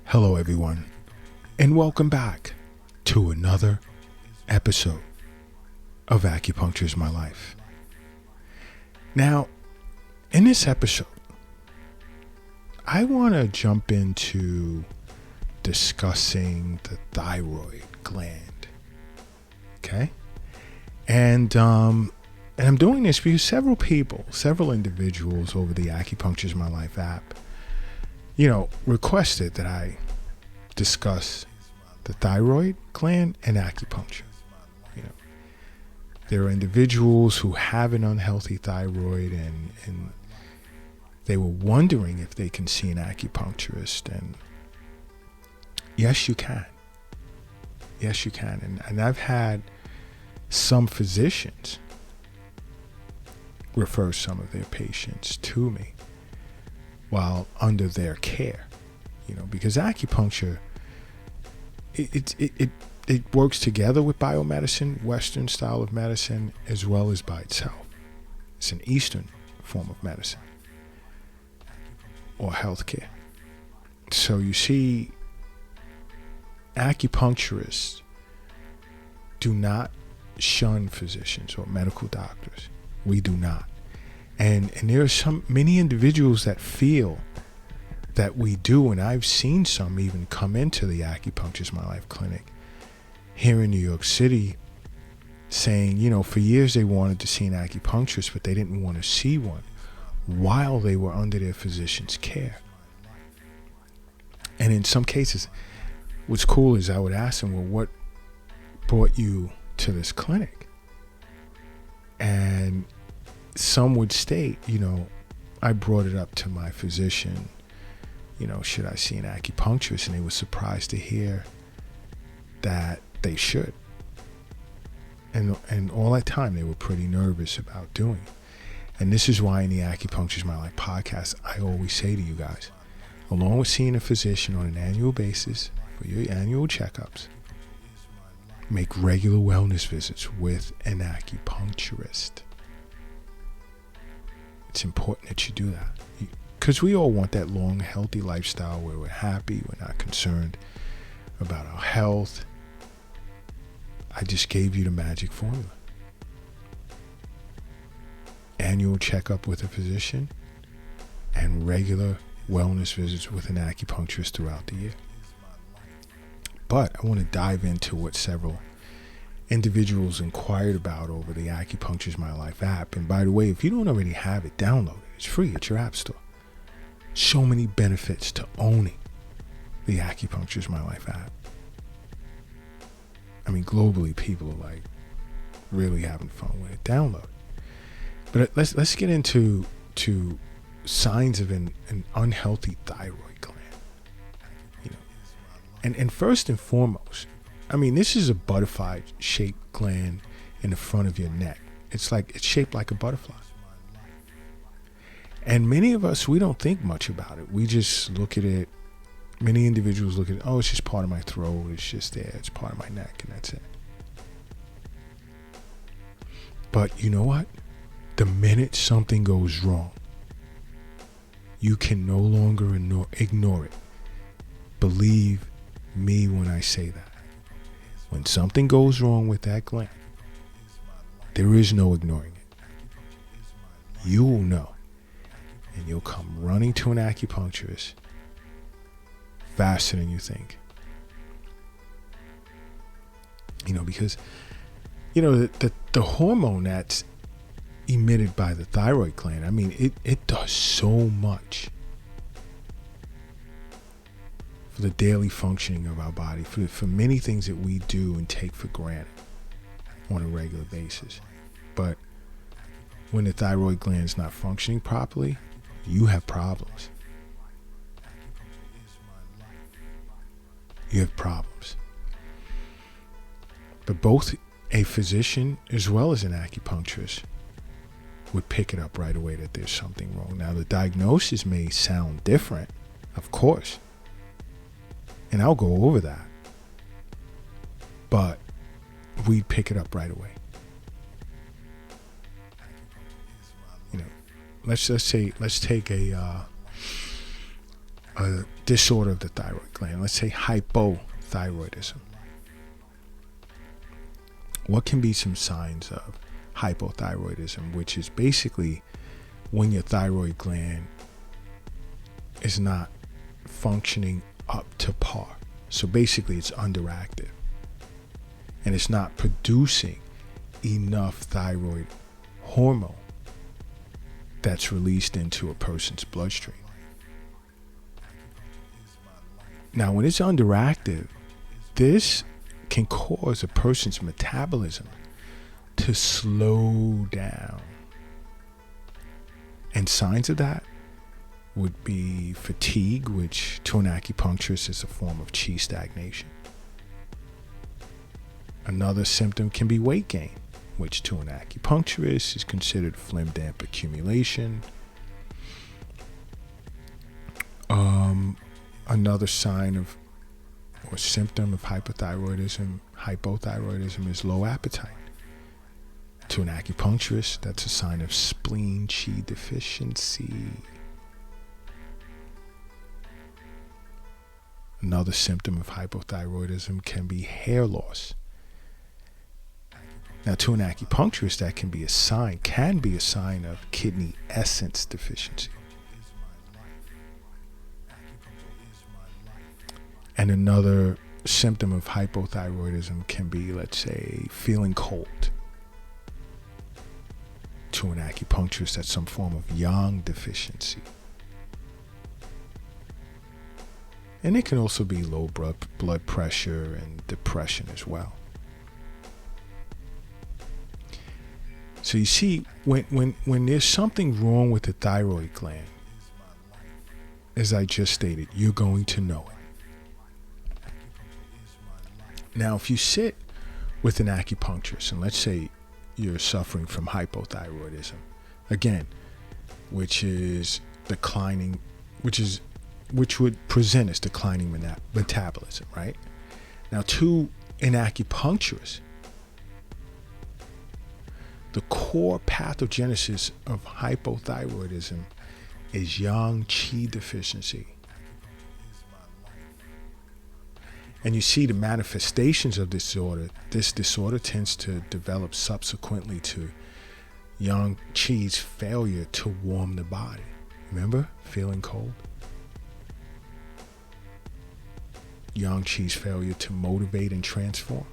Hello, everyone, and welcome back to another episode of Acupuncture is My Life. Now, in this episode, I want to jump into discussing the thyroid gland. Okay? And I'm doing this because several individuals over the Acupuncture is My Life app, requested that I discuss the thyroid gland and acupuncture. There are individuals who have an unhealthy thyroid and they were wondering if they can see an acupuncturist. And yes, you can. Yes, you can. And I've had some physicians refer some of their patients to me while under their care, because acupuncture, it works together with biomedicine, Western style of medicine, as well as by itself. It's an Eastern form of medicine or healthcare. So you see, acupuncturists do not shun physicians or medical doctors. We do not. And there are many individuals that feel that we do, and I've seen some even come into the Acupuncture is My Life clinic here in New York City saying, for years they wanted to see an acupuncturist, but they didn't want to see one while they were under their physician's care. And in some cases, what's cool is I would ask them, well, what brought you to this clinic? And some would state, I brought it up to my physician, should I see an acupuncturist? And they were surprised to hear that they should. And all that time they were pretty nervous about doing it. And this is why in the Acupuncture is My Life podcast, I always say to you guys, along with seeing a physician on an annual basis for your annual checkups, make regular wellness visits with an acupuncturist. It's important that you do that, because we all want that long, healthy lifestyle where we're happy, we're not concerned about our health. I just gave you the magic formula. Annual checkup with a physician and regular wellness visits with an acupuncturist throughout the year. But I want to dive into what several individuals inquired about over the Acupuncture is My Life app. And by the way, if you don't already have it, download it. It's free at your app store. So many benefits to owning the Acupuncture is My Life app. I mean, globally, people are really having fun with it. Download it. But let's get into signs of an unhealthy thyroid gland. And first and foremost, this is a butterfly-shaped gland in the front of your neck. It's shaped like a butterfly. And many of us, we don't think much about it. We just look at it. Many individuals look at it, it's just part of my throat. It's just there. It's part of my neck, and that's it. But you know what? The minute something goes wrong, you can no longer ignore it. Believe me when I say that. When something goes wrong with that gland, there is no ignoring it. You will know. And you'll come running to an acupuncturist faster than you think. Because, the hormone that's emitted by the thyroid gland, it does so much for the daily functioning of our body, for many things that we do and take for granted on a regular basis. But when the thyroid gland is not functioning properly, you have problems. You have problems. But both a physician as well as an acupuncturist would pick it up right away that there's something wrong. Now, the diagnosis may sound different, of course, and I'll go over that, but we'd pick it up right away. Let's take a a disorder of the thyroid gland, let's say hypothyroidism. What can be some signs of hypothyroidism, which is basically when your thyroid gland is not functioning up to par. So basically it's underactive and it's not producing enough thyroid hormone that's released into a person's bloodstream. Now, when it's underactive, this can cause a person's metabolism to slow down. And signs of that would be fatigue, which to an acupuncturist is a form of chi stagnation. Another symptom can be weight gain, which to an acupuncturist is considered phlegm damp accumulation. Another sign of or symptom of hypothyroidism is low appetite. To an acupuncturist, that's a sign of spleen qi deficiency. Another symptom of hypothyroidism can be hair loss. Now, to an acupuncturist, that can be a sign of kidney essence deficiency. And another symptom of hypothyroidism can be, let's say, feeling cold. To an acupuncturist, that's some form of yang deficiency. And it can also be low blood pressure and depression as well. So you see, when there's something wrong with the thyroid gland, as I just stated, you're going to know it. Now, if you sit with an acupuncturist, and let's say you're suffering from hypothyroidism, again, which would present as declining metabolism, right? Now, to an acupuncturist, the core pathogenesis of hypothyroidism is yang qi deficiency. And you see the manifestations of this disorder tends to develop subsequently to yang qi's failure to warm the body. Remember, feeling cold? Yang qi's failure to motivate and transform.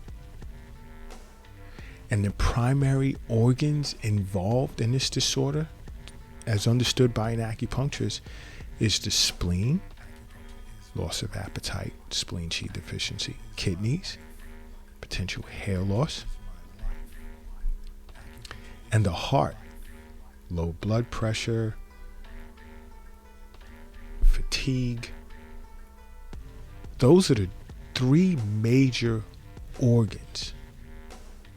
And the primary organs involved in this disorder, as understood by an acupuncturist, is the spleen, loss of appetite, spleen qi deficiency, kidneys, potential hair loss, and the heart, low blood pressure, fatigue. Those are the three major organs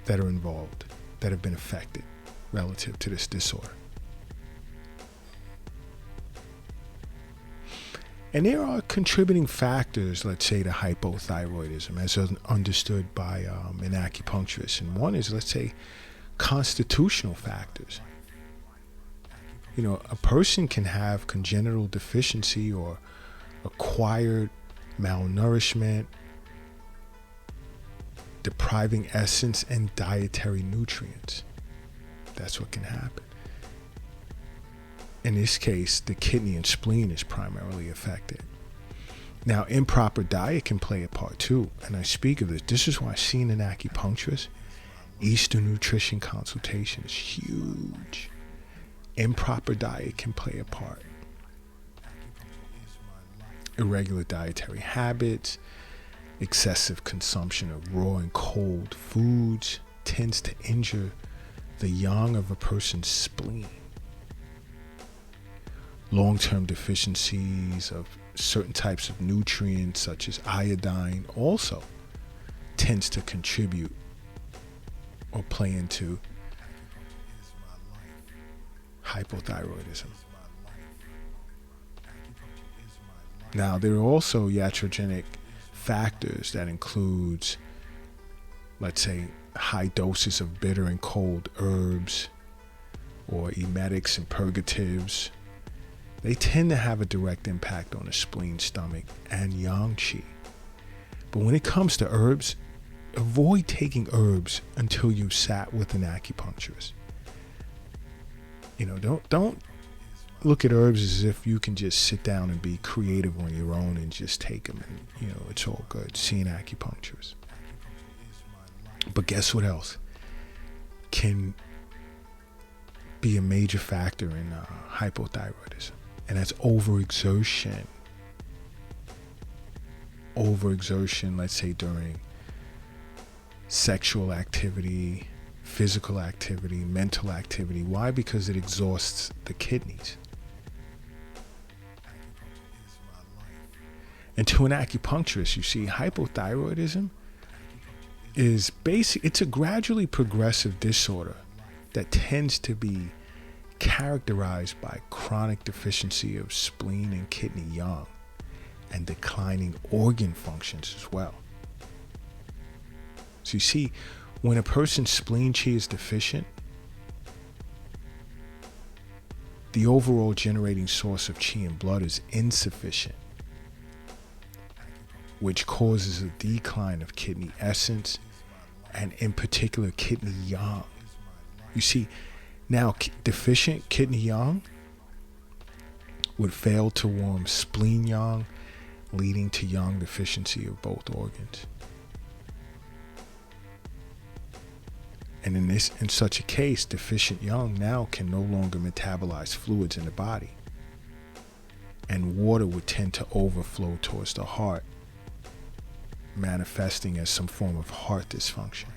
that are involved, that have been affected relative to this disorder. And there are contributing factors, let's say, to hypothyroidism, as understood by an acupuncturist. And one is, let's say, constitutional factors. You know, a person can have congenital deficiency or acquired malnourishment, depriving essence and dietary nutrients. That's what can happen. In this case, the kidney and spleen is primarily affected. Now, improper diet can play a part too, and I speak of this. This is why seeing an acupuncturist, Eastern nutrition consultation is huge. Improper diet can play a part. Irregular dietary habits, excessive consumption of raw and cold foods tends to injure the yang of a person's spleen. Long-term deficiencies of certain types of nutrients, such as iodine, also tends to contribute or play into hypothyroidism. Now, there are also iatrogenic factors that includes, let's say, high doses of bitter and cold herbs or emetics and purgatives, they tend to have a direct impact on the spleen, stomach, and yang qi. But when it comes to herbs, avoid taking herbs until you've sat with an acupuncturist. Don't look at herbs as if you can just sit down and be creative on your own and just take them and, it's all good. See an acupuncturist. But guess what else can be a major factor in hypothyroidism? And that's overexertion. Overexertion, let's say during sexual activity, physical activity, mental activity. Why? Because it exhausts the kidneys. And to an acupuncturist, you see, hypothyroidism is it's a gradually progressive disorder that tends to be characterized by chronic deficiency of spleen and kidney yang and declining organ functions as well. So you see, when a person's spleen qi is deficient, the overall generating source of qi in blood is insufficient, which causes a decline of kidney essence and in particular kidney yang. You see, now deficient kidney yang would fail to warm spleen yang, leading to yang deficiency of both organs. And in such a case, deficient yang now can no longer metabolize fluids in the body, and water would tend to overflow towards the heart, manifesting as some form of heart dysfunction.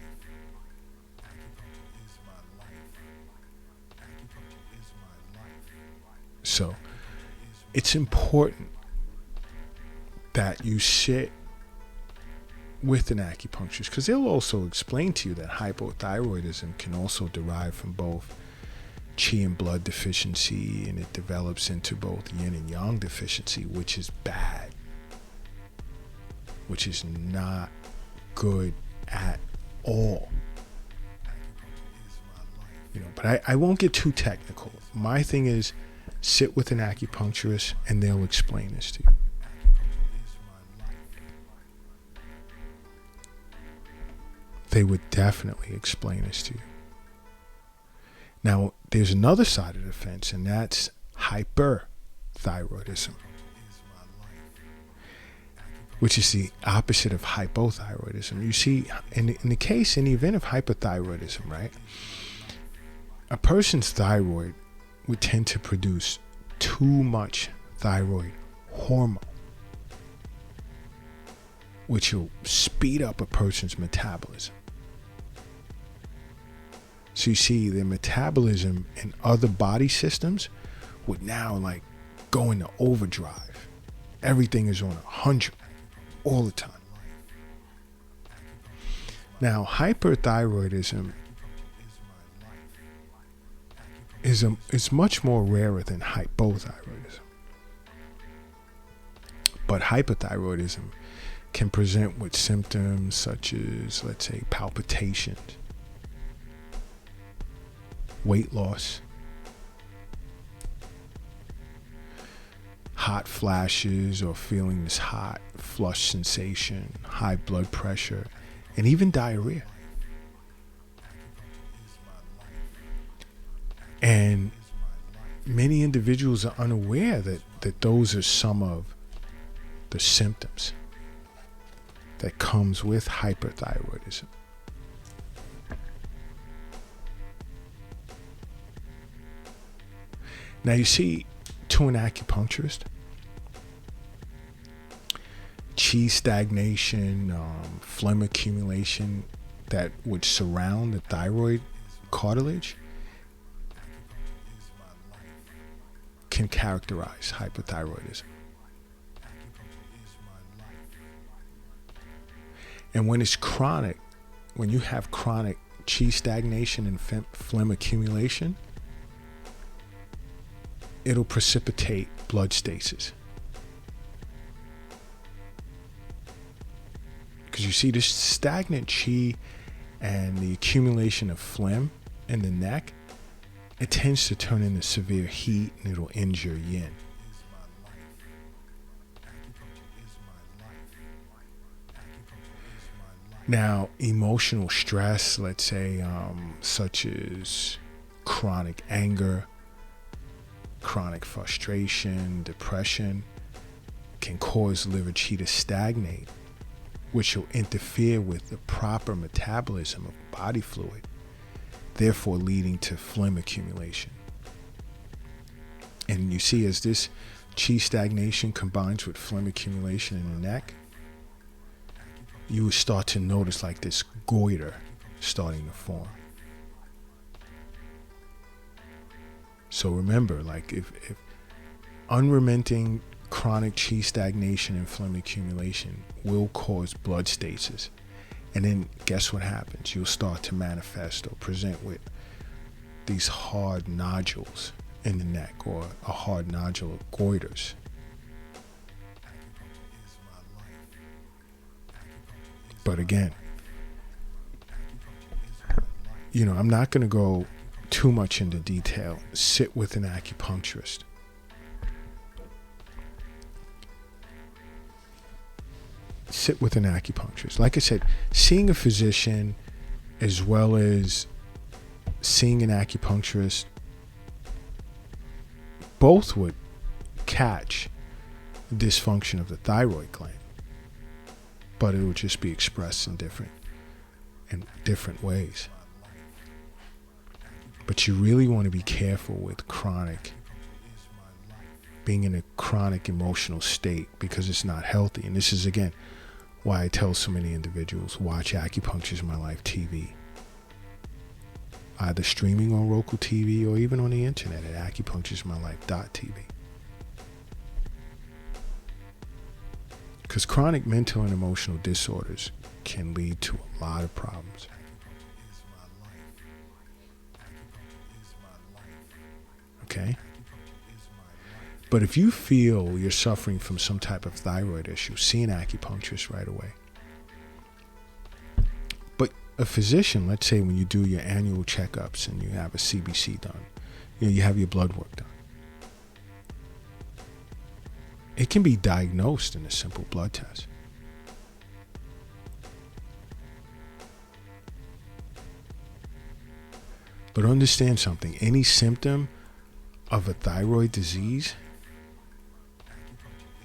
So it's important that you sit with an acupuncturist, because they'll also explain to you that hypothyroidism can also derive from both qi and blood deficiency, and it develops into both yin and yang deficiency, which is bad, which is not good at all. But I won't get too technical. My thing is, sit with an acupuncturist and they'll explain this to you. They would definitely explain this to you. Now, there's another side of the fence, and that's hyperthyroidism, which is the opposite of hypothyroidism. You see, in the event of hypothyroidism, right, a person's thyroid would tend to produce too much thyroid hormone, which will speed up a person's metabolism. So you see, the metabolism in other body systems would now go into overdrive. Everything is on 100 all the time. Now, hyperthyroidism is much more rarer than hypothyroidism. But hypothyroidism can present with symptoms such as, let's say, palpitations, weight loss, hot flashes or feeling this hot flush sensation, high blood pressure, and even diarrhea. And many individuals are unaware that those are some of the symptoms that comes with hyperthyroidism. Now you see, to an acupuncturist, qi stagnation, phlegm accumulation that would surround the thyroid cartilage can characterize hypothyroidism. And when it's chronic, when you have chronic qi stagnation and phlegm accumulation, it'll precipitate blood stasis. Because you see, this stagnant qi and the accumulation of phlegm in the neck, it tends to turn into severe heat and it'll injure yin. Now, emotional stress, let's say, such as chronic anger, chronic frustration, depression, can cause liver qi to stagnate, which will interfere with the proper metabolism of body fluid, therefore leading to phlegm accumulation. And you see, as this qi stagnation combines with phlegm accumulation in the neck, you will start to notice like this goiter starting to form. So remember, like if unremitting chronic qi stagnation and phlegm accumulation will cause blood stasis, and then guess what happens? You'll start to manifest or present with these hard nodules in the neck, or a hard nodule of goiters. But again, I'm not going to go too much into detail. Sit with an acupuncturist. Sit with an acupuncturist. Like I said, seeing a physician as well as seeing an acupuncturist, both would catch dysfunction of the thyroid gland, but it would just be expressed in different ways. But you really want to be careful with being in a chronic emotional state, because it's not healthy. And this is, again, why I tell so many individuals, watch Acupuncture's My Life TV. Either streaming on Roku TV or even on the internet at acupuncturesmylife.tv. Because chronic mental and emotional disorders can lead to a lot of problems. Okay? But if you feel you're suffering from some type of thyroid issue, see an acupuncturist right away. But a physician, let's say when you do your annual checkups and you have a CBC done, you have your blood work done, it can be diagnosed in a simple blood test. But understand something, any symptom of a thyroid disease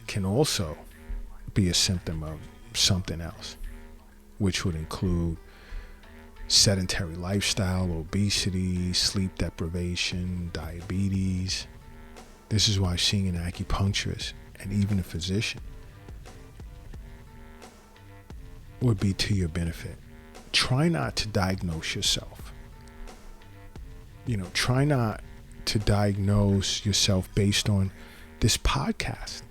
can also be a symptom of something else, which would include sedentary lifestyle, obesity, sleep deprivation, diabetes. This is why seeing an acupuncturist and even a physician would be to your benefit. Try not to diagnose yourself. Try not to diagnose yourself based on this podcast.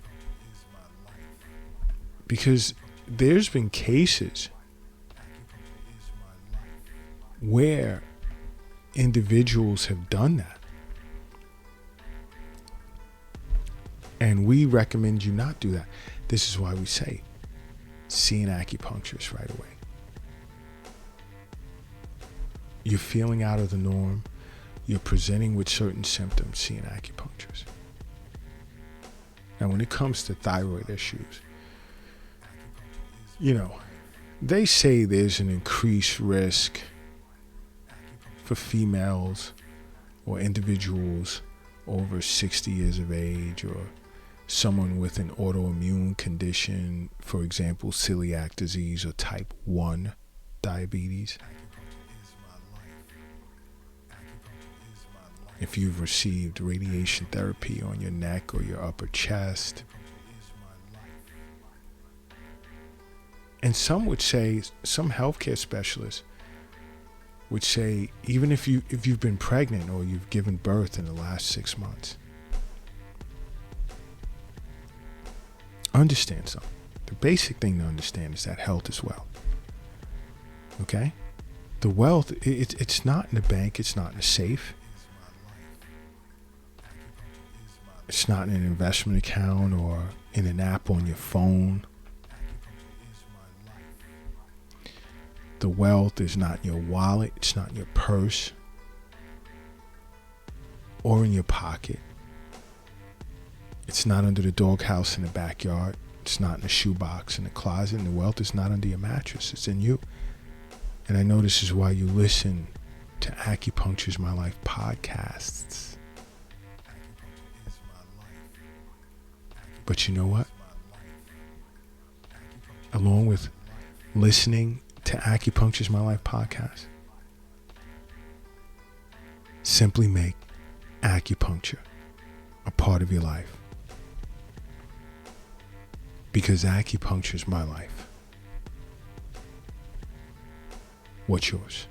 Because there's been cases where individuals have done that. And we recommend you not do that. This is why we say, see an acupuncturist right away. You're feeling out of the norm. You're presenting with certain symptoms, see an acupuncturist. Now, when it comes to thyroid issues, they say there's an increased risk for females or individuals over 60 years of age, or someone with an autoimmune condition, for example, celiac disease or type 1 diabetes. If you've received radiation therapy on your neck or your upper chest. And some would say, some healthcare specialists would say, even if you've been pregnant or you've given birth in the last 6 months. Understand something. The basic thing to understand is that health is wealth. Okay? The wealth, it's not in the bank, it's not in the safe. It's not in an investment account or in an app on your phone. The wealth is not in your wallet, it's not in your purse or in your pocket. It's not under the doghouse in the backyard. It's not in a shoebox, in a closet, and the wealth is not under your mattress. It's in you. And I know this is why you listen to Acupuncture's My Life podcasts. But you know what? Along with listening to Acupuncture's My Life podcast, simply make acupuncture a part of your life. Because acupuncture is my life. What's yours?